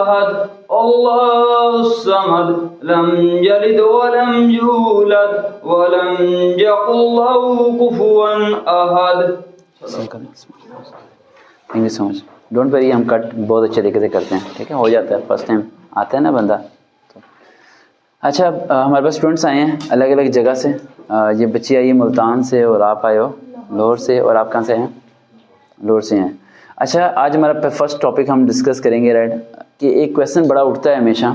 أحد الله الصمد لم يلد ولم يولد ولم يكن له كفوا أحد. Thank you so much. Don't worry, ہم کٹ بہت اچھے طریقے سے کرتے ہیں, ٹھیک ہے, ہو جاتا ہے, فرسٹ ٹائم آتا ہے نا بندہ. اچھا, ہمارے پاس اسٹوڈنٹس آئے ہیں الگ الگ جگہ سے. یہ بچی آئی ہے ملتان سے, اور آپ آئے ہو لاہور سے, اور آپ کہاں سے ہیں؟ لاہور سے ہیں. اچھا, آج ہمارا فرسٹ ٹاپک ہم ڈسکس کریں گے, رائٹ, کہ ایک کویشچن بڑا اٹھتا ہے ہمیشہ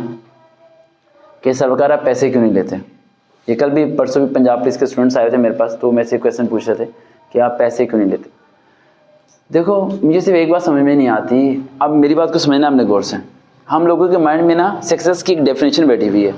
کہ سرکار آپ پیسے کیوں نہیں لیتے. یہ کل بھی پرسوں بھی پنجاب پولیس کے اسٹوڈنٹس آئے تھے میرے پاس, تو میں سے کویشچن پوچھ رہے تھے کہ آپ پیسے کیوں نہیں لیتے. دیکھو, مجھے صرف ایک بات سمجھ میں نہیں آتی, اب میری بات کو سمجھنا اپنے غور سے. ہم لوگوں کے مائنڈ میں نا سکسیس کی ایک ڈیفینیشن بیٹھی ہوئی ہے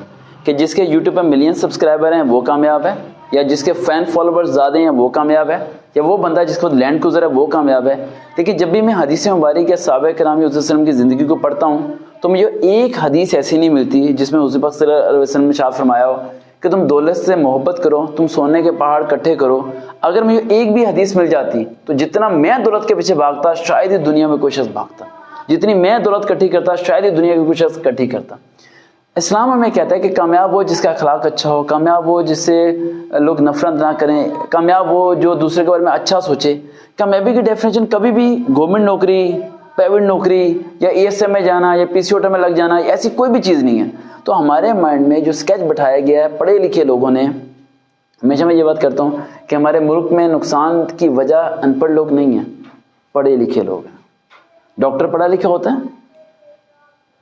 کہ جس کے یوٹیوب پہ ملین سبسکرائبر ہیں وہ کامیاب ہے, یا جس کے فین فالوورز زیادہ ہیں وہ کامیاب ہے, یا وہ بندہ جس کو لینڈ کروزر ہے وہ کامیاب ہے. لیکن جب بھی میں حدیث مبارک یا صحابہ کرام علیہ وسلم کی زندگی کو پڑھتا ہوں تو مجھے ایک حدیث ایسی نہیں ملتی جس میں حضور پاک صلی اللہ علیہ وسلم نے شاہ فرمایا ہو کہ تم دولت سے محبت کرو, تم سونے کے پہاڑ اکٹھے کرو. اگر مجھے ایک بھی حدیث مل جاتی تو جتنا میں دولت کے پیچھے بھاگتا شاید ہی دنیا میں کوئی شخص بھاگتا, جتنی میں دولت اکٹھی کرتا شاید ہی دنیا کی کوئی شخص اکٹھی کرتا. اسلام ہمیں کہتا ہے کہ کامیاب وہ جس کا اخلاق اچھا ہو, کامیاب وہ جس سے لوگ نفرت نہ کریں, کامیاب وہ جو دوسرے کے بارے میں اچھا سوچے. کامیابی کی ڈیفینیشن کبھی بھی گورنمنٹ نوکری, پرائیویٹ نوکری, یا اے ایس ایم میں جانا, یا پی سی ہوٹل میں لگ جانا, ایسی کوئی بھی چیز نہیں ہے. تو ہمارے مائنڈ میں جو اسکیچ بٹھایا گیا ہے پڑھے لکھے لوگوں نے, ہمیشہ میں یہ بات کرتا ہوں کہ ہمارے ملک میں نقصان کی وجہ ان پڑھ لوگ نہیں ہیں, پڑھے لکھے لوگ ہیں. ڈاکٹر پڑھا لکھا ہوتا ہے,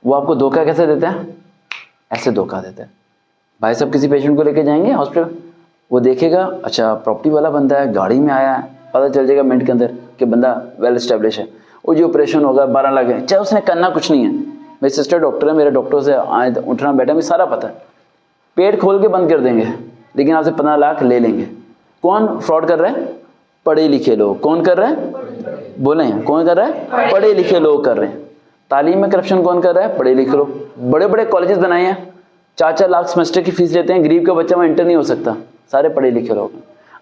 وہ آپ کو دھوکہ کیسے دیتا ہے؟ ایسے دھوکہ دیتا ہے. بھائی صاحب کسی پیشنٹ کو لے کے جائیں گے ہاسپٹل, وہ دیکھے گا اچھا پراپرٹی والا بندہ ہے, گاڑی میں آیا ہے, پتہ چل جائے گا منٹ کے اندر کہ بندہ ویل اسٹیبلش ہے. وہ جو آپریشن ہوگا 12 لاکھ ہے, چاہے اس نے کرنا کچھ نہیں ہے. میری سسٹر ڈاکٹر ہے, میرے ڈاکٹر سے اٹھنا بیٹھا مجھے سارا پتہ ہے. پیٹ کھول کے بند کر دیں گے لیکن آپ سے 15 لاکھ لے لیں گے. کون فراڈ کر رہے ہیں؟ پڑھے لکھے لوگ. کون کر رہے ہیں؟ بولیں, کون کر رہا ہے؟ پڑھے لکھے لوگ کر رہے ہیں. تعلیم میں کرپشن کون کر رہا ہے؟ پڑھے لکھے لوگ. بڑے بڑے کالجز بنائے ہیں, 4-4 لاکھ سیمسٹر کی فیس لیتے ہیں, غریب کا بچہ وہاں انٹر نہیں ہو سکتا. سارے پڑھے لکھے لوگ ہیں.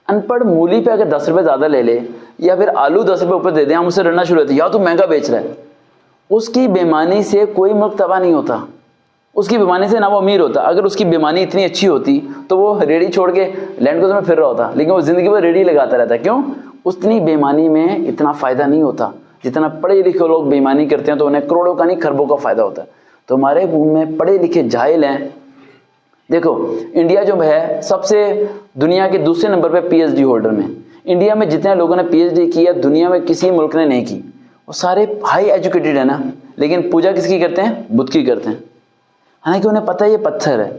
ان پڑھ مولی پہ اگر 10 روپے زیادہ لے لے, یا پھر آلو 10 روپے اوپر دے دیں, ہم اسے لڑنا شروع ہوتے ہیں یا تو مہنگا بیچ رہا ہے. اس کی بیمانی سے کوئی ملک تباہ نہیں ہوتا, اس کی بیمانی سے نہ وہ امیر ہوتا. اگر اس کی بیمانی اتنی اچھی ہوتی تو وہ ریڑھی چھوڑ کے لینڈ کروزر میں پھر رہا ہوتا, لیکن وہ زندگی بھر ریڑھی لگاتا رہتا ہے. کیوں؟ اتنی بیمانی میں اتنا فائدہ نہیں ہوتا جتنا پڑھے لکھے لوگ بیمانی کرتے ہیں تو انہیں کروڑوں کا نہیں کھربوں کا فائدہ ہوتا ہے. تو ہمارے میں پڑھے لکھے جاہل ہیں. دیکھو انڈیا جو ہے سب سے دنیا کے دوسرے نمبر پہ پی ایچ ڈی ہولڈر میں. انڈیا میں جتنے لوگوں نے پی ایچ ڈی کی ہے دنیا میں کسی ملک نے نہیں کی. وہ سارے ہائی ایجوکیٹڈ ہیں نا, لیکن پوجا کس کی کرتے ہیں؟ بدھ کی کرتے ہیں, حالانکہ انہیں پتہ ہے یہ پتھر ہے.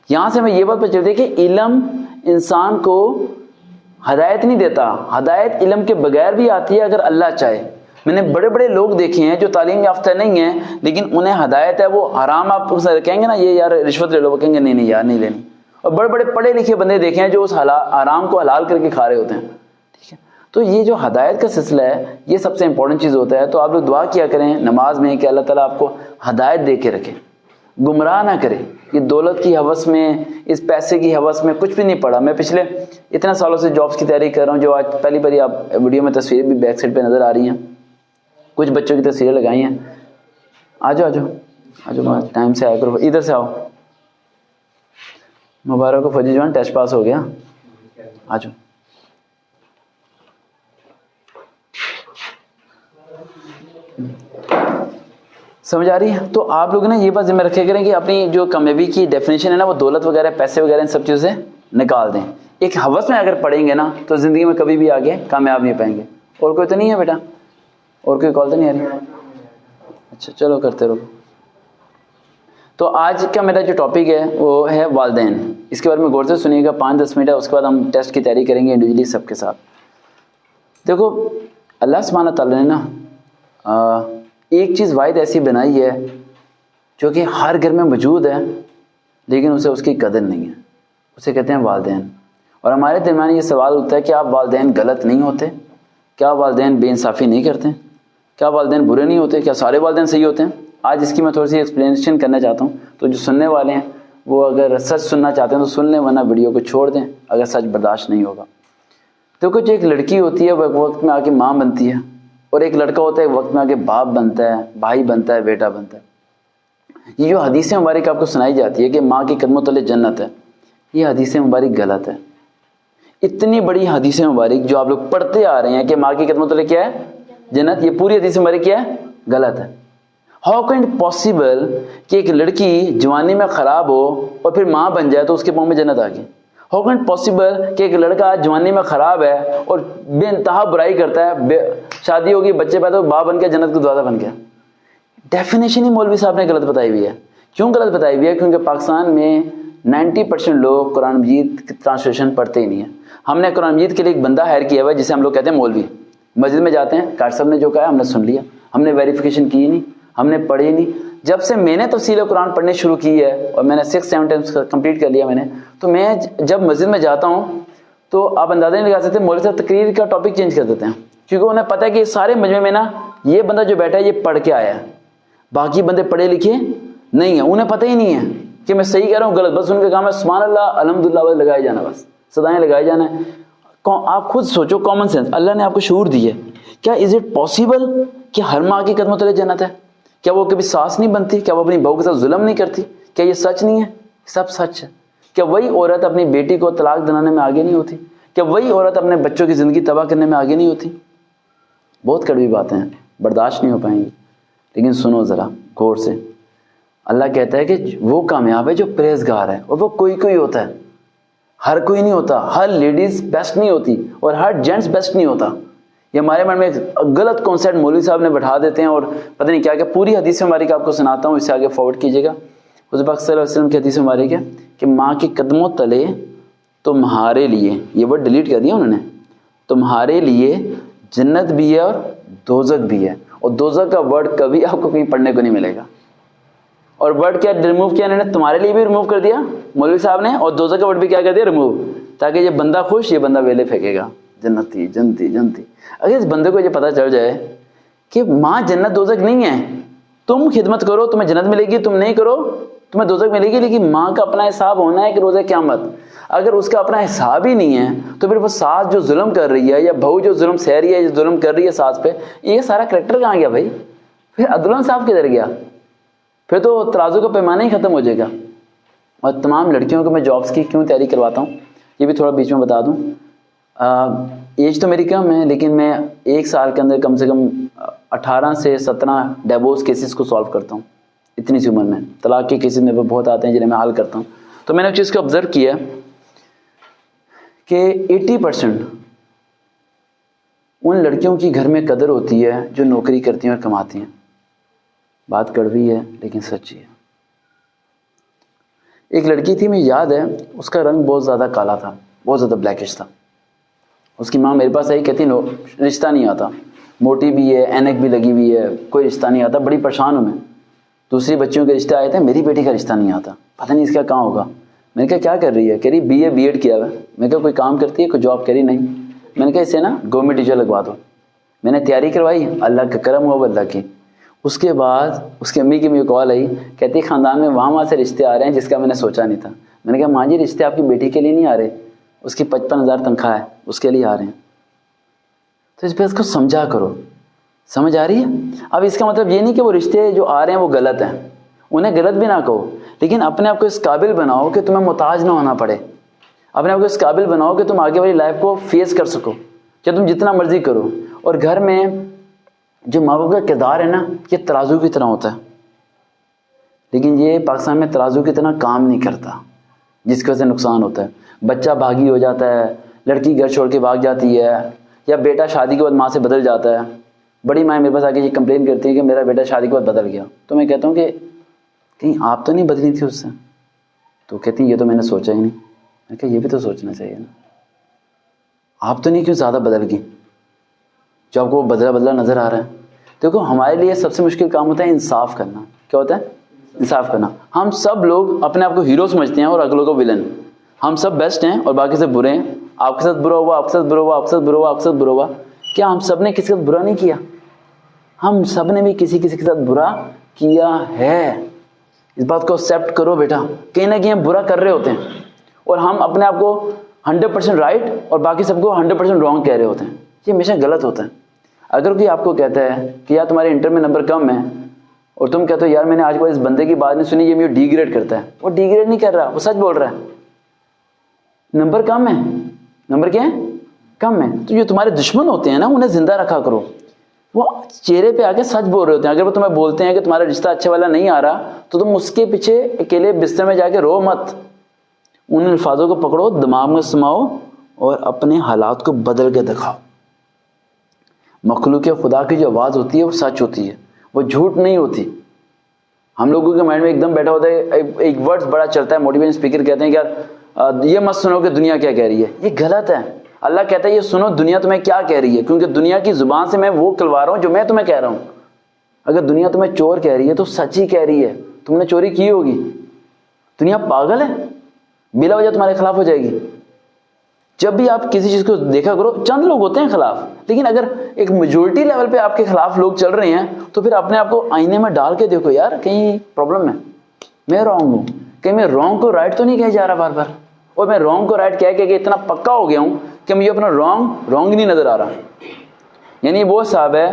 یہاں سے ہمیں یہ بات پتہ چلتی ہے کہ علم انسان کو ہدایت نہیں دیتا, ہدایت علم کے بغیر بھی آتی ہے اگر اللہ چاہے. میں نے بڑے بڑے لوگ دیکھے ہیں جو تعلیم یافتہ نہیں ہیں لیکن انہیں ہدایت ہے. وہ حرام آپ کہیں گے نا یہ یار رشوت لے لو, وہ کہیں گے نہیں نہیں یار نہیں لینی. اور بڑے بڑے پڑھے لکھے بندے دیکھے ہیں جو اس حرام کو حلال کر کے کھا رہے ہوتے ہیں. ٹھیک ہے, تو یہ جو ہدایت کا سلسلہ ہے یہ سب سے امپورٹنٹ چیز ہوتا ہے. تو آپ لوگ دعا کیا کریں نماز میں کہ اللہ تعالیٰ آپ کو ہدایت دے کے رکھے, گمراہ نہ کرے. یہ دولت کی حوث میں, اس پیسے کی حوث میں کچھ بھی نہیں پڑا. میں پچھلے اتنے سالوں سے جابس کی تیاری کر رہا ہوں. جو آج پہلی باری آپ ویڈیو میں تصویر بھی بیک سائڈ پہ نظر آ رہی ہیں, کچھ بچوں کی تصویریں لگائی ہیں. آ جاؤ آ جاؤ آ جاؤ, ٹائم سے آیا کرو, ادھر سے آؤ. مبارک کو فوجی جوان ٹیسٹ پاس ہو گیا. آ جاؤ. سمجھ آ رہی ہے؟ تو آپ لوگ نا یہ بات ذمہ رکھے کریں کہ اپنی جو کامیابی کی ڈیفینیشن ہے نا وہ دولت وغیرہ پیسے وغیرہ ان سب چیزوں سے نکال دیں. ایک حوث میں اگر پڑھیں گے نا تو زندگی میں کبھی بھی آگے کامیاب نہیں پائیں گے. اور کوئی تو نہیں ہے بیٹا؟ اور کوئی کال تو نہیں آ رہی؟ اچھا چلو کرتے رہو. تو آج کا میرا جو ٹاپک ہے وہ ہے والدین. اس کے بارے میں غور سے سنیے گا, 5-10 منٹ ہے, اس کے بعد ہم ٹیسٹ کی تیاری کریں گے انڈیویجلی سب کے ساتھ. دیکھو اللہ سبحانہ تعالیٰ نے نا ایک چیز واحد ایسی بنائی ہے جو کہ ہر گھر میں موجود ہے لیکن اسے اس کی قدر نہیں ہے. اسے کہتے ہیں والدین. اور ہمارے درمیان یہ سوال ہوتا ہے کہ آپ والدین غلط نہیں ہوتے؟ کیا والدین بے انصافی نہیں کرتے؟ کیا والدین برے نہیں ہوتے؟ کیا سارے والدین صحیح ہوتے ہیں؟ آج اس کی میں تھوڑی سی ایکسپلینیشن کرنا چاہتا ہوں. تو جو سننے والے ہیں وہ اگر سچ سننا چاہتے ہیں تو سن لیں, ورنہ ویڈیو کو چھوڑ دیں اگر سچ برداشت نہیں ہوگا. تو کچھ ایک لڑکی ہوتی ہے وہ ایک وقت میں آ کے ماں بنتی ہے, اور ایک لڑکا ہوتا ہے ایک وقت میں آ کے باپ بنتا ہے, بھائی بنتا ہے, بیٹا بنتا ہے. یہ جو حدیث مبارک آپ کو سنائی جاتی ہے کہ ماں کے قدموں تلے جنت ہے، یہ حدیث مبارک غلط ہے. اتنی بڑی حدیث مبارک جو آپ لوگ پڑھتے آ رہے ہیں کہ ماں کے قدموں تلے کیا ہے؟ جنت، یہ پوری حدیث مبارک کیا ہے؟ غلط ہے. ہاؤ کین اٹ پاسبل کہ ایک لڑکی جوانی میں خراب ہو اور پھر ماں بن جائے تو اس کے پاؤں میں جنت آ گئی؟ ہاؤ کین اٹ پاسبل کہ ایک لڑکا جوانی میں خراب ہے اور بے انتہا برائی کرتا ہے، شادی ہوگی، بچے پیدا ہو، باپ بن گیا، جنت کا دروازہ بن گیا؟ ڈیفینیشن ہی مولوی صاحب نے غلط بتائی ہوئی ہے. کیوں غلط بتائی ہوئی ہے؟ کیونکہ پاکستان میں 90% لوگ قرآن مجید کی ٹرانسلیشن پڑھتے ہی نہیں ہیں. ہم نے قرآن مجید کے لیے ایک بندہ ہائر کیا ہوا ہے جسے ہم لوگ کہتے ہیں مولوی. مسجد میں جاتے ہیں، کاٹ صاحب نے جو کہا ہے ہم نے سن لیا، ہم نے ویریفیکیشن کی نہیں، ہم نے پڑھی نہیں. جب سے میں نے تفصیل قرآن پڑھنے شروع کی ہے اور میں نے 6-7 ٹائمس کمپلیٹ کر لیا میں نے، تو میں جب مسجد میں جاتا ہوں تو آپ اندازہ نہیں لگا سکتے، مولوی صاحب تقریر کا ٹاپک چینج کر دیتے ہیں، کیونکہ انہیں پتہ ہے کہ سارے مجمع میں نا یہ بندہ جو بیٹھا ہے یہ پڑھ کے آیا ہے، باقی بندے پڑھے لکھے نہیں ہیں، انہیں پتہ ہی نہیں ہے کہ میں صحیح کہہ رہا ہوں غلط. بس ان کا کام ہے سبحان اللہ الحمدللہ لگائے جانا، بس صدائیں لگائے جانا ہے. آپ خود سوچو، کامن سینس، اللہ نے آپ کو شعور دی ہے. کیا از اٹ پاسبل کہ ہر ماں کی قدموں تلے جنت ہے؟ کیا وہ کبھی ساس نہیں بنتی؟ کیا وہ اپنی بہو کے ساتھ ظلم نہیں کرتی؟ کیا یہ سچ نہیں ہے؟ سب سچ ہے. کیا وہی عورت اپنی بیٹی کو طلاق دلانے میں آگے نہیں ہوتی؟ کیا وہی عورت اپنے بچوں کی زندگی تباہ کرنے میں آگے نہیں ہوتی؟ بہت کڑوی باتیں ہیں، برداشت نہیں ہو پائیں گی. لیکن سنو ذرا غور سے، اللہ کہتا ہے کہ وہ کامیاب ہے جو پرہیزگار ہے، اور وہ کوئی کوئی ہوتا ہے، ہر کوئی نہیں ہوتا. ہر لیڈیز بیسٹ نہیں ہوتی اور ہر جینٹس بیسٹ نہیں ہوتا. یہ ہمارے من میں غلط کانسیپٹ مولوی صاحب نے بٹھا دیتے ہیں، اور پتہ نہیں کیا کہ پوری حدیث مبارک آپ کو سناتا ہوں، اس سے آگے فارورڈ کیجیے گا. حضور پاک صلی اللہ علیہ وسلم کی حدیث مبارک ہے کہ ماں کے قدموں تلے تمہارے لیے، یہ ورڈ ڈیلیٹ کر دیا انہوں نے، تمہارے لیے جنت بھی ہے اور دوزخ بھی ہے. اور دوزخ کا ورڈ کبھی آپ کو کہیں پڑھنے کو نہیں ملے گا. اور ورڈ کیا ریموو کیا انہوں نے؟ تمہارے لیے بھی ریموو کر دیا مولوی صاحب نے، اور دوزخ کا ورڈ بھی کیا کر دیا؟ ریموو. تاکہ یہ بندہ خوش، یہ بندہ ویلے پھینکے گا، جنتی جنتی جنتی. اگر اس بندے کو یہ پتہ چل جائے کہ ماں جنت دوزخ نہیں ہے، تم خدمت کرو تمہیں جنت ملے گی، تم نہیں کرو تمہیں دوزخ ملے گی. لیکن ماں کا اپنا حساب ہونا ہے کہ روزہ قیامت. اگر اس کا اپنا حساب ہی نہیں ہے تو پھر وہ ساس جو ظلم کر رہی ہے یا بہو جو ظلم سہ رہی ہے، جو ظلم کر رہی ہے ساس پہ، یہ سارا کریکٹر کہاں گیا بھائی؟ پھر عدل و انصاف کدھر گیا؟ پھر تو ترازو کا پیمانہ ہی ختم ہو جائے گا. اور تمام لڑکیوں کو میں جابس کی کیوں تیاری کرواتا ہوں یہ بھی تھوڑا بیچ میں بتا دوں. ایج تو میری کم ہے، لیکن میں 1 سال کے اندر کم سے کم 18 سے 17 ڈیورس کیسز کو سالو کرتا ہوں. اتنی سی عمر میں طلاق کے کیسز میرے بہت آتے ہیں جنہیں میں حل کرتا ہوں. تو میں نے ایک چیز کو آبزرو کیا کہ 80% ان لڑکیوں کی گھر میں قدر ہوتی ہے جو نوکری کرتی ہیں اور کماتی ہیں. بات کڑوی ہے لیکن سچی ہے. ایک لڑکی تھی، مجھے یاد ہے، اس کا رنگ بہت زیادہ کالا تھا، بہت زیادہ بلیکش تھا. اس کی ماں میرے پاس آئی، کہتی نو رشتہ نہیں آتا، موٹی بھی ہے، اینک بھی لگی ہوئی ہے، کوئی رشتہ نہیں آتا، بڑی پریشان ہوں میں. دوسری بچیوں کے رشتے آئے تھے، میری بیٹی کا رشتہ نہیں آتا، پتہ نہیں اس کا کہاں ہوگا. میں نے کہا کیا کر رہی ہے؟ کہہ رہی بی ایڈ کیا ہوا ہے. میں نے کہا کوئی کام کرتی ہے، کوئی جاب؟ کہہ رہی نہیں. میں نے کہا اسے نا گورنمنٹ ٹیچر لگوا دو. میں نے تیاری کروائی، اللہ کا کرم ہوا اللہ کی. اس کے بعد اس کی امی کی مجھے کال آئی، کہتی خاندان میں وہاں سے رشتے آ رہے ہیں جس کا میں نے سوچا نہیں تھا. میں نے کہا ماں جی رشتے آپ کی بیٹی کے لیے نہیں آ رہے، اس کی 55,000 تنخواہ ہے، اس کے لیے آ رہے ہیں. تو اس پہ اس کو سمجھا کرو. سمجھ آ رہی ہے؟ اب اس کا مطلب یہ نہیں کہ وہ رشتے جو آ رہے ہیں وہ غلط ہیں، انہیں غلط بھی نہ کہو، لیکن اپنے آپ کو اس قابل بناؤ کہ تمہیں محتاج نہ ہونا پڑے. اپنے آپ کو اس قابل بناؤ کہ تم آگے والی لائف کو فیس کر سکو، کہ تم جتنا مرضی کرو. اور گھر میں جو ماں باپ کا کردار ہے نا، یہ ترازو کی طرح ہوتا ہے، لیکن یہ پاکستان میں ترازو کی طرح کام نہیں کرتا، جس کی وجہ سے نقصان ہوتا ہے. بچہ بھاگی ہو جاتا ہے، لڑکی گھر چھوڑ کے بھاگ جاتی ہے، یا بیٹا شادی کے بعد ماں سے بدل جاتا ہے. بڑی ماں میرے پاس آ کے یہ کمپلین کرتی ہے کہ میرا بیٹا شادی کے بعد بدل گیا. تو میں کہتا ہوں کہ کہیں آپ تو نہیں بدلی تھی اس سے؟ تو کہتی ہیں یہ تو میں نے سوچا ہی نہیں. میں کہا یہ بھی تو سوچنا چاہیے نا، آپ تو نہیں کیوں زیادہ بدل گئی جو آپ کو بدلا بدلا نظر آ رہا ہے. دیکھو ہمارے لیے سب سے مشکل کام ہوتا ہے انصاف کرنا. کیا ہوتا ہے؟ انصاف کرنا. ہم سب لوگ اپنے آپ کو ہیرو سمجھتے ہیں اور اگلوں کو ولن. ہم سب بیسٹ ہیں اور باقی سب برے ہیں. آپ کے ساتھ برا ہوا، آپ کے ساتھ برا ہوا، آپ کے ساتھ برا ہوا، آپ کے ساتھ برا ہوا. کیا ہم سب نے کسی کے ساتھ برا نہیں کیا؟ ہم سب نے بھی کسی کے ساتھ برا کیا ہے. اس بات کو ایکسیپٹ کرو بیٹا. کہیں نہ کہیں ہم برا کر رہے ہوتے ہیں اور ہم اپنے آپ کو 100% رائٹ اور باقی سب کو 100% رانگ کہہ رہے ہوتے ہیں. یہ ہمیشہ غلط ہوتا ہے. اگر کوئی آپ کو کہتا ہے کہ یار تمہارے انٹر میں نمبر کم ہے اور تم کہتے ہو یار میں نے آج کوئی اس بندے کی بات نہیں سنی, یہ مجھے ڈی گریڈ کرتا ہے. وہ ڈی گریڈ نہیں کر رہا, وہ سچ بول رہا ہے. نمبر کم ہے, نمبر کیا ہے, کم ہے. تو جو تمہارے دشمن ہوتے ہیں نا, انہیں زندہ رکھا کرو. وہ چہرے پہ آ کے سچ بول رہے ہوتے ہیں. اگر وہ تمہیں بولتے ہیں کہ تمہارا رشتہ اچھے والا نہیں آ رہا, تو تم اس کے پیچھے اکیلے بستر میں جا کے رو مت. ان الفاظوں کو پکڑو, دماغ میں سماؤ اور اپنے حالات کو بدل کے دکھاؤ. مخلوق خدا کی جو آواز ہوتی ہے وہ سچ ہوتی ہے, وہ جھوٹ نہیں ہوتی. ہم لوگوں کے مائنڈ میں ایک دم بیٹھا ہوتا ہے, ایک ورڈ بڑا چلتا ہے, موٹیویشن اسپیکر کہتے ہیں کہ یار یہ مت سنو کہ دنیا کیا کہہ رہی ہے. یہ غلط ہے. اللہ کہتا ہے یہ سنو دنیا تمہیں کیا کہہ رہی ہے, کیونکہ دنیا کی زبان سے میں وہ کلوا رہا ہوں جو میں تمہیں کہہ رہا ہوں. اگر دنیا تمہیں چور کہہ رہی ہے تو سچ ہی کہہ رہی ہے, تم نے چوری کی ہوگی. دنیا پاگل ہے, بلا وجہ تمہارے خلاف ہو جائے گی. جب بھی آپ کسی چیز کو دیکھا کرو, چند لوگ ہوتے ہیں خلاف, لیکن اگر ایک میجورٹی لیول پہ آپ کے خلاف لوگ چل رہے ہیں تو پھر اپنے آپ کو آئینے میں ڈال کے دیکھو, یار کہیں پرابلم ہے, میں رانگ ہوں, کہیں میں رانگ کو رائٹ تو نہیں کہے جا رہا بار بار, اور میں رانگ کو رائٹ کہہ کے اتنا پکا ہو گیا ہوں کہ مجھے اپنا رانگ نہیں نظر آ رہا. یعنی وہ صاحب ہے,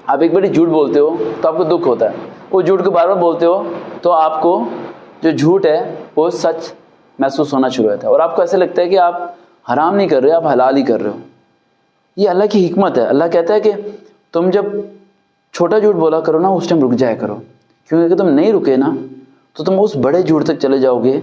آپ ایک بڑی جھوٹ بولتے ہو تو آپ کو دکھ ہوتا ہے, وہ جھوٹ کو بار بار بولتے ہو تو آپ کو جو جھوٹ ہے وہ سچ محسوس ہونا شروع ہوتا ہے, اور آپ کو ایسے لگتا ہے کہ آپ حرام نہیں کر رہے, آپ حلال ہی کر رہے ہو. یہ اللہ کی حکمت ہے. اللہ کہتا ہے کہ تم جب چھوٹا جھوٹ بولا کرو نا, اس ٹائم رک جایا کرو, کیونکہ اگر تم نہیں رکے نا تو تم اس بڑے جھوٹ تک چلے جاؤ گے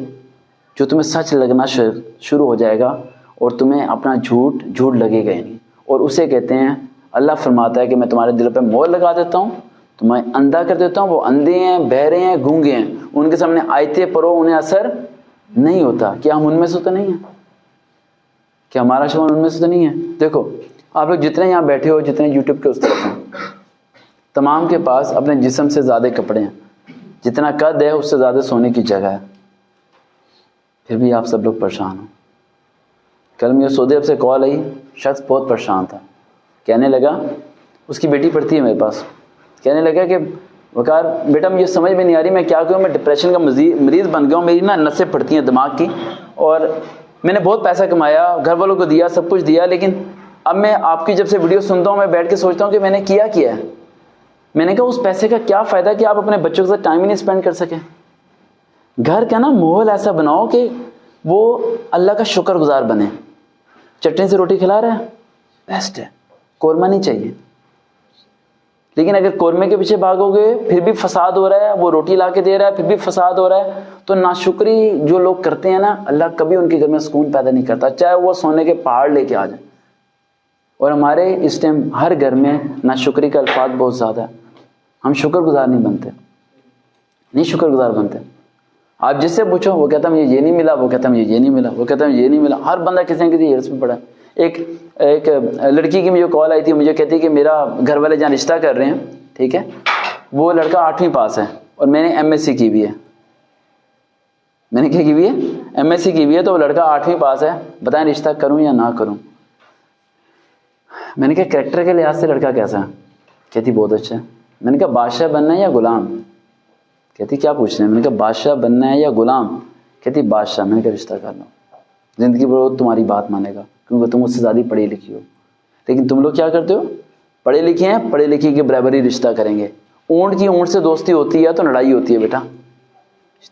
جو تمہیں سچ لگنا شروع ہو جائے گا, اور تمہیں اپنا جھوٹ لگے گا ہی نہیں. اور اسے کہتے ہیں, اللہ فرماتا ہے کہ میں تمہارے دل پہ مہر لگا دیتا ہوں, تمہیں اندھا کر دیتا ہوں. وہ اندھے ہیں, بہرے ہیں, گونگے ہیں, ان کے سامنے آیتیں پڑھو انہیں اثر نہیں ہوتا. کیا ہم ان میں سے تو نہیں ہیں؟ کہ ہمارا شمار ان میں سے تو نہیں ہے؟ دیکھو آپ لوگ جتنے یہاں بیٹھے ہو, جتنے یوٹیوب کے اس طرف ہیں, تمام کے پاس اپنے جسم سے زیادہ کپڑے ہیں, جتنا قد ہے اس سے زیادہ سونے کی جگہ ہے, پھر بھی آپ سب لوگ پریشان ہو. کل مجھے سعودی عرب سے کال آئی, شخص بہت پریشان تھا, کہنے لگا, اس کی بیٹی پڑھتی ہے میرے پاس, کہنے لگا کہ وقار بیٹا مجھے سمجھ میں نہیں آ رہی میں کیا کروں, میں ڈپریشن کا مریض بن گیا ہوں, میری نا نسیں پھٹتی ہیں دماغ کی, اور میں نے بہت پیسہ کمایا, گھر والوں کو دیا, سب کچھ دیا, لیکن اب میں آپ کی جب سے ویڈیو سنتا ہوں میں بیٹھ کے سوچتا ہوں کہ میں نے کیا ہے. میں نے کہا اس پیسے کا کیا فائدہ کہ آپ اپنے بچوں کے ساتھ ٹائم ہی نہیں اسپینڈ کر سکیں. گھر کا نا ماحول ایسا بناؤ کہ وہ اللہ کا شکر گزار بنے. چٹنی سے روٹی کھلا رہا ہے, بیسٹ ہے, قورمہ نہیں چاہیے. لیکن اگر قورمے کے پیچھے بھاگو گے پھر بھی فساد ہو رہا ہے, وہ روٹی لا کے دے رہا ہے پھر بھی فساد ہو رہا ہے, تو ناشکری جو لوگ کرتے ہیں نا, اللہ کبھی ان کے گھر میں سکون پیدا نہیں کرتا, چاہے وہ سونے کے پہاڑ لے کے آ جائیں. اور ہمارے اس ٹائم ہر گھر میں ناشکری کا الفاظ بہت زیادہ ہے. ہم شکر گزار نہیں بنتے, نہیں شکر گزار بنتے. آپ جس سے پوچھو وہ کہتا ہے مجھے یہ نہیں ملا, وہ کہتا ہے مجھے یہ نہیں ملا, وہ کہتا ہے یہ نہیں ملا. ہر بندہ کسی نہ کسی ہرس میں پڑا ہے. ایک لڑکی کی مجھے کال آئی تھی, مجھے کہتی کہ میرا گھر والے جہاں رشتہ کر رہے ہیں, ٹھیک ہے, وہ لڑکا 8ویں پاس ہے اور میں نے MSc کی بھی ہے. میں نے کیا کی ہوئی ہے؟ MSc کی ہوئی ہے. تو وہ لڑکا 8ویں پاس ہے, بتائیں رشتہ کروں یا نہ کروں. میں نے کہا کریکٹر کے لحاظ سے لڑکا کیسا ہے؟ کہتی بہت اچھا ہے. میں نے کہا بادشاہ بننا ہے یا غلام؟ کہتی کیا پوچھ رہے ہیں؟ میں نے کہا بادشاہ بننا ہے یا غلام؟ کہتی بادشاہ. میں نے کہا رشتہ کر لو, زندگی بھر تمہاری بات مانے گا کیونکہ تم اس سے زیادہ پڑھی لکھی ہو. لیکن تم لوگ کیا کرتے ہو؟ پڑھے لکھے ہیں, پڑھے لکھے کے برابر ہی رشتہ کریں گے. اونٹ کی اونٹ سے دوستی ہوتی ہے تو لڑائی ہوتی ہے بیٹا.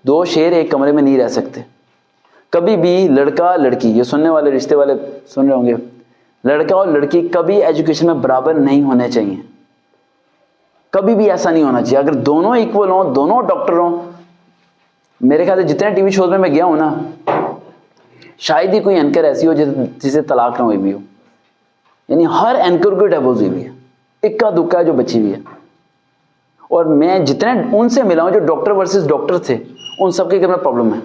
2 شیر ایک کمرے میں نہیں رہ سکتے. کبھی بھی لڑکا لڑکی, یہ سننے والے رشتے والے سن رہے ہوں گے, لڑکا اور لڑکی کبھی ایجوکیشن میں برابر نہیں ہونے چاہیے. کبھی بھی ایسا نہیں ہونا چاہیے. اگر دونوں ایکول ہوں, دونوں ڈاکٹر ہوں, میرے خیال سے جتنے ٹی وی شوز میں گیا ہوں نا, شاید ہی کوئی اینکر ایسی ہو جسے طلاق نہ ہوئی بھی ہو. یعنی ہر اینکر کو ڈیوورس ہوئی ہوئی ہے, اکا دکا ہے جو بچی ہوئی ہے. اور میں جتنے ان سے ملا ہوں جو ڈاکٹر ورسز ڈاکٹر تھے, ان سب کے گھر میں پرابلم ہے.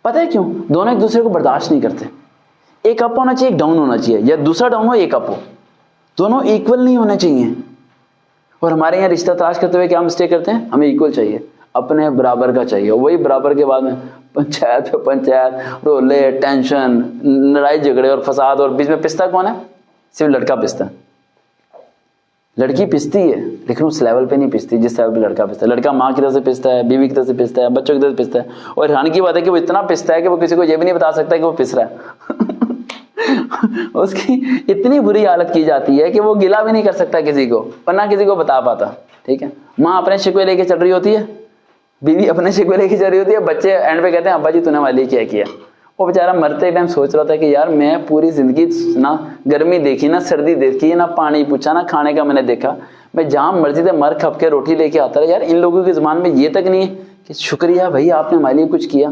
پتہ ہے کیوں؟ دونوں ایک دوسرے کو برداشت نہیں کرتے. ایک اپ ہونا چاہیے, ایک ڈاؤن ہونا چاہیے, یا دوسرا ڈاؤن ہو ایک اپ ہو, دونوں ایکول نہیں ہونے چاہیے. اور ہمارے یہاں رشتہ تلاش کرتے ہوئے کیا مسٹیک کرتے ہیں؟ ہمیں ایکول چاہیے, اپنے برابر کا چاہیے. وہی برابر کے بعد میں پنچایت پہ پنچایت, رولے, ٹینشن, لڑائی جھگڑے اور فساد. اور بیچ میں پستا کون ہے؟ صرف لڑکا پستا ہے. لڑکی پستی ہے لیکن اس لیول پہ نہیں پستی جس لیول پہ لڑکا پستا ہے. لڑکا ماں کی طرف سے پستا ہے, بیوی کی طرف سے پستا ہے, بچوں کی طرف سے پستا ہے. اور حیران کی بات ہے کہ وہ اتنا پستا ہے کہ وہ کسی کو یہ بھی نہیں بتا سکتا کہ وہ پس رہا ہے. اس کی اتنی بری حالت کی جاتی ہے کہ وہ گلا بھی نہیں کر سکتا کسی کو، اور نہ کسی کو بتا پاتا. ٹھیک ہے، ماں اپنے شکوے لے کے چل رہی ہوتی ہے، بیوی اپنے شکوے لے کے چل رہی ہوتی ہے، بچے اینڈ پہ کہتے ہیں ابا جی تو نے ہمارے لیے کیا کیا. وہ بیچارہ مرتے ٹائم سوچ رہا تھا کہ یار میں پوری زندگی نہ گرمی دیکھی، نہ سردی دیکھی، نہ پانی پوچھا، نہ کھانے کا میں نے دیکھا، میں جہاں مرضی سے مر کھپ کے روٹی لے کے آتا رہا. یار ان لوگوں کی زبان میں یہ تک نہیں ہے کہ شکریہ بھائی آپ نے ہمارے لیے کچھ کیا،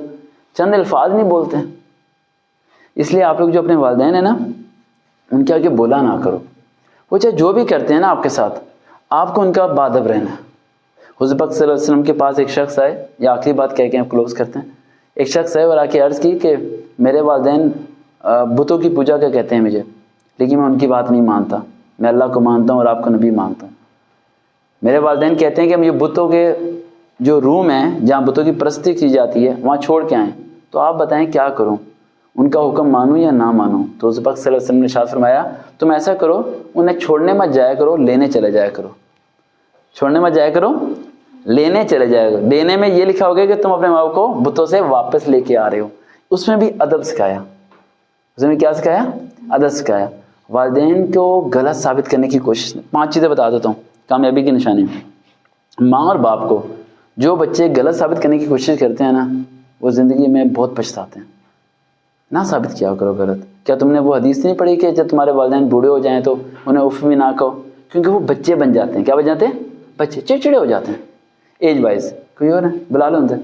چند الفاظ نہیں بولتے ہیں. اس لیے آپ لوگ جو اپنے والدین ہیں نا ان کے آگے بولا نہ کرو. وہ چاہے جو بھی کرتے ہیں نا آپ کے ساتھ، آپ کو ان کا بادب رہنا ہے. حضور پاک صلی اللہ علیہ وسلم کے پاس ایک شخص آئے، یہ آخری بات کہہ کے ہم کلوز کرتے ہیں. ایک شخص آئے اور آ کے عرض کی کہ میرے والدین بتوں کی پوجا کا کہتے ہیں مجھے، لیکن میں ان کی بات نہیں مانتا، میں اللہ کو مانتا ہوں اور آپ کو نبی مانتا ہوں. میرے والدین کہتے ہیں کہ ہم یہ بتوں کے جو روم ہیں جہاں بتوں کی پرستی کی جاتی ہے وہاں چھوڑ کے آئیں، تو آپ بتائیں کیا کروں، ان کا حکم مانوں یا نہ مانوں. تو حضور پاک صلی اللہ علیہ وسلم نے ارشاد فرمایا تم ایسا کرو، انہیں چھوڑنے مت جایا کرو، لینے چلے جایا کرو. چھوڑنے مت جایا کرو، لینے چلے جایا کرو. لینے میں یہ لکھا ہوگا کہ تم اپنے ماں کو بتوں سے واپس لے کے آ رہے ہو. اس میں بھی ادب سکھایا. اس میں کیا سکھایا؟ ادب سکھایا. والدین کو غلط ثابت کرنے کی کوشش. 5 چیزیں بتا دیتا ہوں کامیابی کی نشانی. ماں اور باپ کو جو بچے غلط ثابت کرنے کی کوشش کرتے ہیں نا وہ زندگی میں بہت پچھتاتے ہیں. نہ ثابت کیا کرو غلط. کیا تم نے وہ حدیث نہیں پڑھی کہ جب تمہارے والدین بوڑھے ہو جائیں تو انہیں اف بھی نہ کہو؟ کیونکہ وہ بچے بن جاتے ہیں. کیا بن جاتے ہیں؟ بچے چڑچڑے ہو جاتے ہیں ایج وائز. کوئی اور ہے؟ بلا لو اندر.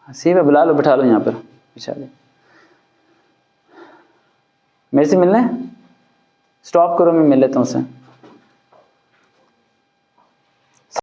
سی پہ بلا لو، بٹھا لو یہاں پر پیچھا لے. میرے سے ملنا ہے؟ اسٹاپ کرو، میں مل لیتا ہوں اس سے.